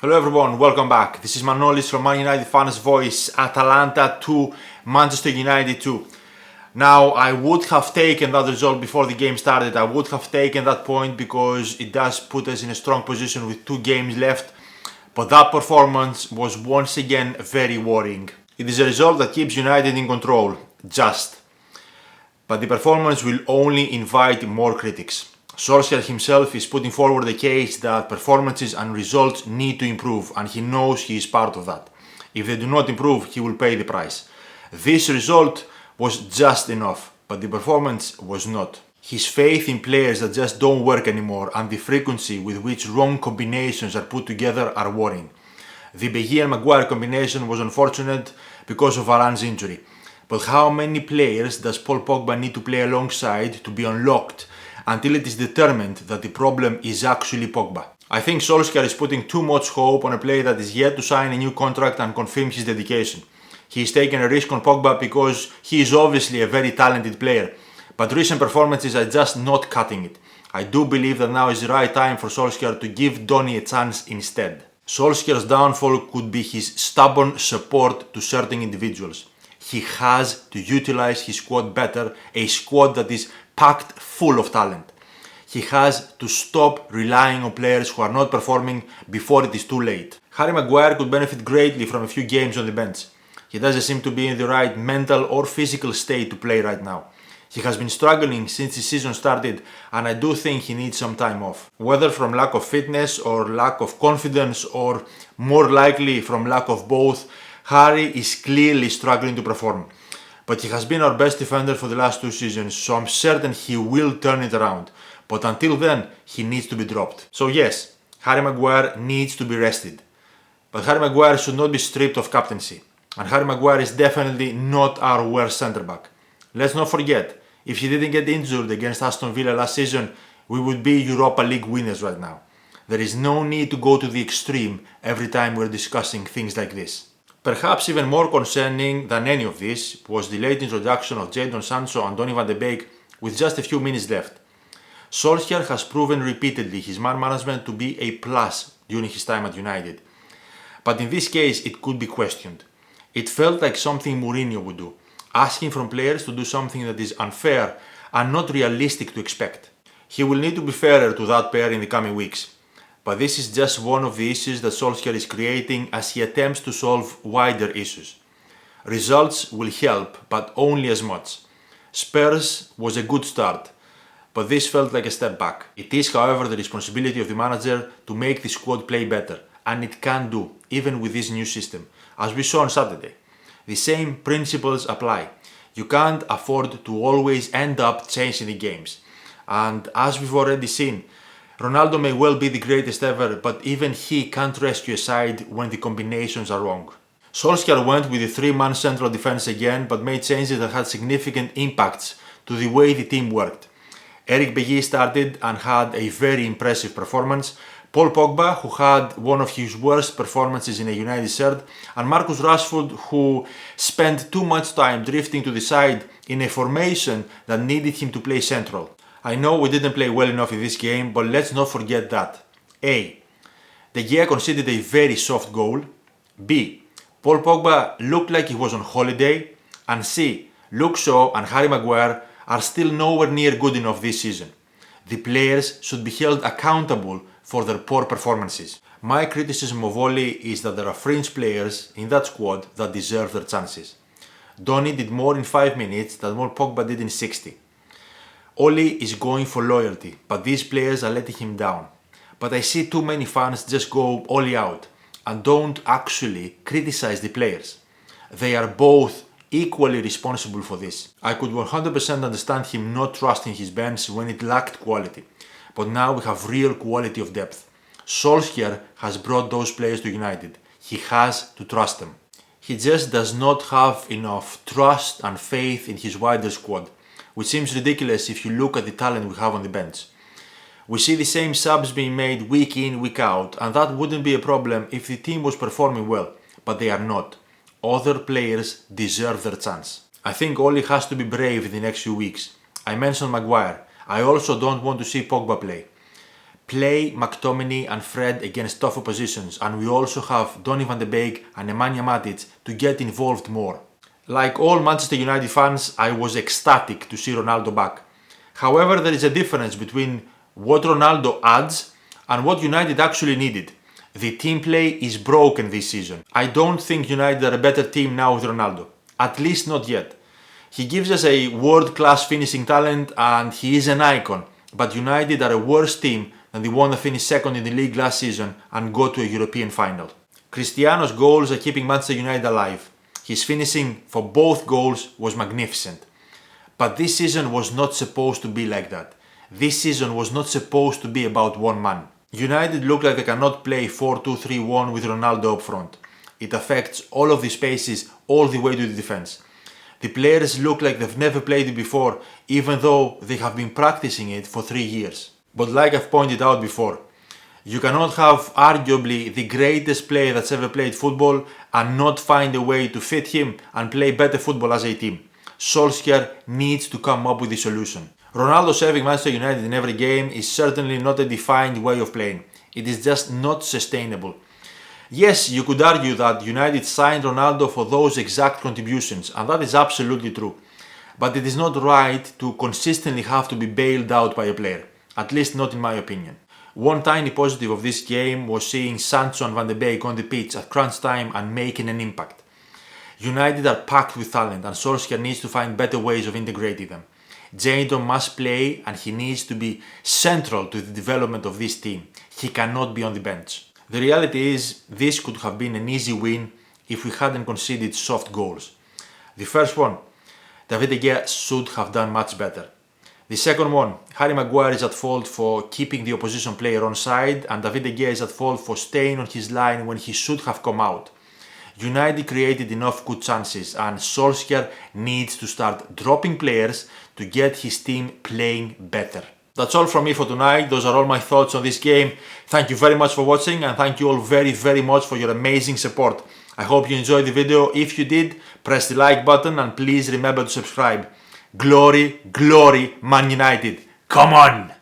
Hello everyone, welcome back. This is Manolis from Man United Fans Voice, Atalanta 2, Manchester United 2. Now, I would have taken that result before the game started. I would have taken that point because it does put us in a strong position with 2 games left. But that performance was once again very worrying. It is a result that keeps United in control, just. But the performance will only invite more critics. Solskjaer himself is putting forward the case that performances and results need to improve, and he knows he is part of that. If they do not improve, he will pay the price. This result was just enough, but the performance was not. His faith in players that just don't work anymore and the frequency with which wrong combinations are put together are worrying. The 𝗦𝗢𝗓 and Maguire combination was unfortunate because of 𝗟𝗓𝗡𝗓's injury. But how many players does Paul Pogba need to play alongside to be unlocked until it is determined that the problem is actually Pogba? I think Solskjaer is putting too much hope on a player that is yet to sign a new contract and confirm his dedication. He is taking a risk on Pogba because he is obviously a very talented player, but recent performances are just not cutting it. I do believe that now is the right time for Solskjaer to give Donny a chance instead. Solskjaer's downfall could be his stubborn support to certain individuals. He has to utilize his squad better, a squad that is packed full of talent. He has to stop relying on players who are not performing before it is too late. Harry Maguire could benefit greatly from a few games on the bench. He doesn't seem to be in the right mental or physical state to play right now. He has been struggling since the season started, and I do think he needs some time off. Whether from lack of fitness or lack of confidence, or more likely from lack of both, Harry is clearly struggling to perform. But he has been our best defender for the last 2 seasons, so I'm certain he will turn it around. But until then, he needs to be dropped. So yes, Harry Maguire needs to be rested. But Harry Maguire should not be stripped of captaincy. And Harry Maguire is definitely not our worst centre-back. Let's not forget, if he didn't get injured against Aston Villa last season, we would be Europa League winners right now. There is no need to go to the extreme every time we're discussing things like this. Perhaps even more concerning than any of this was the late introduction of 𝗦𝗢𝗔𝗟 Sancho and Donny van de Beek with just a few minutes left. Solskjaer has proven repeatedly his man management to be a plus during his time at United. But in this case, it could be questioned. It felt like something Mourinho would do, asking from players to do something that is unfair and not realistic to expect. He will need to be fairer to that pair in the coming weeks. But this is just one of the issues that Solskjaer is creating as he attempts to solve wider issues. Results will help, but only as much. Spurs was a good start, but this felt like a step back. It is, however, the responsibility of the manager to make the squad play better, and it can do, even with this new system, as we saw on Saturday. The same principles apply. You can't afford to always end up changing the games. And as we've already seen, Ronaldo may well be the greatest ever, but even he can't rescue a side when the combinations are wrong. Solskjaer went with the 3-man central defense again, but made changes that had significant impacts to the way the team worked. 𝗟𝗚𝗡𝗞𝗦 started and had a very impressive performance. Paul Pogba, who had one of his worst performances in a United shirt, and Marcus Rashford, who spent too much time drifting to the side in a formation that needed him to play central. I know we didn't play well enough in this game, but let's not forget that A. De Gea conceded a very soft goal. B. Paul Pogba looked like he was on holiday. And C. Luke Shaw and Harry Maguire are still nowhere near good enough this season. The players should be held accountable for their poor performances. My criticism of Ole is that there are fringe players in that squad that deserve their chances. Donny did more in 5 minutes than what Pogba did in 60. Ole is going for loyalty, but these players are letting him down. But I see too many fans just go Ole out and don't actually criticize the players. They are both equally responsible for this. I could 100% understand him not trusting his bench when it lacked quality, but now we have real quality of depth. Solskjaer has brought those players to United. He has to trust them. He just does not have enough trust and faith in his wider squad, which seems ridiculous if you look at the talent we have on the bench. We see the same subs being made week in, week out, and that wouldn't be a problem if the team was performing well, but they are not. Other players deserve their chance. I think Ole has to be brave in the next few weeks. I mentioned Maguire. I also don't want to see Pogba play. play McTominay and Fred against tough oppositions, and we also have Donny van de Beek and 𝗦𝗢𝗡𝗞𝗦 to get involved more. Like all Manchester United fans, I was ecstatic to see Ronaldo back. However, there is a difference between what Ronaldo adds and what United actually needed. The team play is broken this season. I don't think United are a better team now with Ronaldo. At least not yet. He gives us a world-class finishing talent and he is an icon. But United are a worse team than the one that finished second in the league last season and got to a European final. Cristiano's goals are keeping Manchester United alive. His finishing for both goals was magnificent. But this season was not supposed to be like that. This season was not supposed to be about one man. United look like they cannot play 4-2-3-1 with Ronaldo up front. It affects all of the spaces all the way to the defense. The players look like they've never played it before, even though they have been practicing it for 3 years. But like I've pointed out before, you cannot have arguably the greatest player that's ever played football and not find a way to fit him and play better football as a team. Solskjaer needs to come up with a solution. Ronaldo serving Manchester United in every game is certainly not a defined way of playing. It is just not sustainable. Yes, you could argue that United signed Ronaldo for those exact contributions, and that is absolutely true. But it is not right to consistently have to be bailed out by a player, at least not in my opinion. One tiny positive of this game was seeing Sancho and Van de Beek on the pitch at crunch time and making an impact. United are packed with talent and Solskjaer needs to find better ways of integrating them. 𝗦𝗓𝗏 must play and he needs to be central to the development of this team. He cannot be on the bench. The reality is, this could have been an easy win if we hadn't conceded soft goals. The first one, David De Gea should have done much better. The second one, Harry Maguire is at fault for keeping the opposition player onside and David De Gea is at fault for staying on his line when he should have come out. United created enough good chances and Solskjaer needs to start dropping players to get his team playing better. That's all from me for tonight. Those are all my thoughts on this game. Thank you very much for watching and thank you all very much for your amazing support. I hope you enjoyed the video. If you did, press the like button and please remember to subscribe. Glory, glory, Man United. Come on!